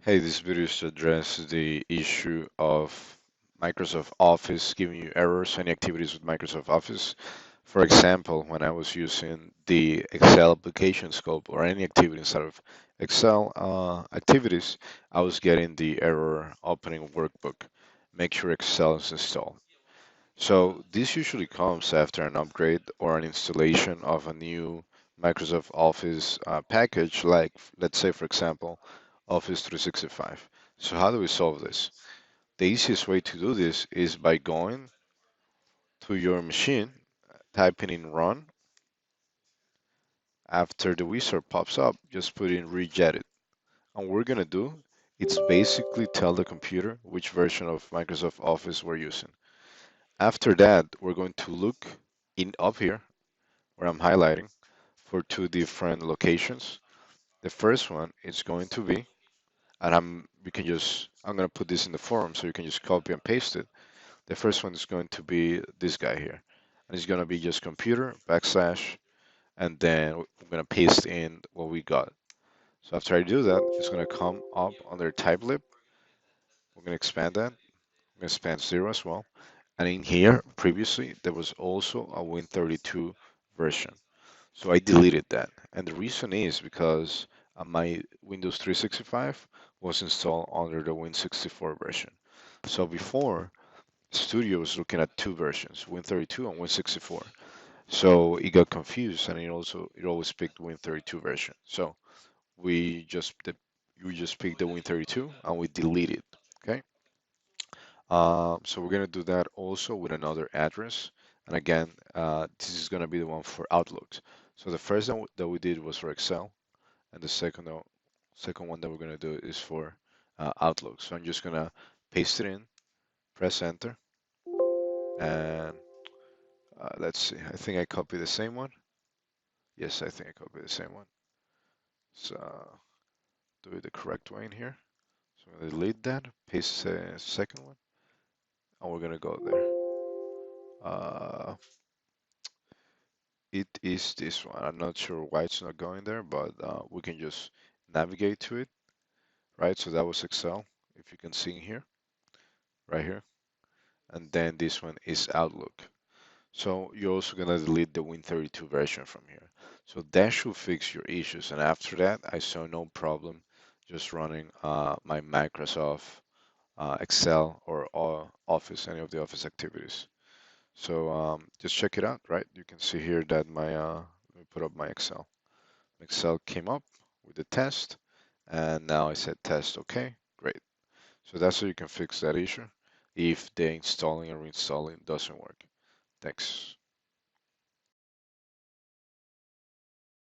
Hey, this video is to address the issue of Microsoft Office giving you errors, any activities with Microsoft Office. For example, when I was using the Excel application scope or any activity inside of Excel activities, I was getting the error opening workbook. Make sure Excel is installed. So this usually comes after an upgrade or an installation of a new Microsoft Office package, like let's say, for example, Office 365. So how do we solve this? The easiest way to do this is by going to your machine, typing in run. After the wizard pops up, just put in rejet it. And what we're gonna do, it's basically tell the computer which version of Microsoft Office we're using. After that, we're going to look in up here where I'm highlighting for two different locations. The first one is going to be, and I'm going to put this in the forum so you can just copy and paste it. The first one is going to be this guy here. And it's going to be just computer backslash, and then I'm going to paste in what we got. So after I do that, it's going to come up under type lib. We're going to expand that. I'm going to expand 0 as well. And in here, previously, there was also a Win32 version. So I deleted that. And the reason is because my Windows 365 was installed under the Win64 version. So before, Studio was looking at two versions, Win32 and Win64. So it got confused and it always picked Win32 version. So we just the, we just picked the Win32 and we delete it. Okay. So we're gonna do that also with another address. And again, this is gonna be the one for Outlook. So the first one that we did was for Excel, and the second one that we're gonna do is for Outlook. So I'm just gonna paste it in, press enter, and let's see. I think I copied the same one. Yes, I think I copied the same one. So do it the correct way in here. So I'm gonna delete that, paste the second one, and we're gonna go there. It is this one. I'm not sure why it's not going there, but we can just navigate to it, right? So that was Excel, if you can see here, right here. And then this one is Outlook. So you're also gonna delete the Win32 version from here. So that should fix your issues. And after that, I saw no problem just running my Microsoft Excel or Office, any of the Office activities. So just check it out, right? You can see here that let me put up my Excel. Excel came up with the test, and now I said test, okay, great. So that's how you can fix that issue if the installing and reinstalling doesn't work. Thanks.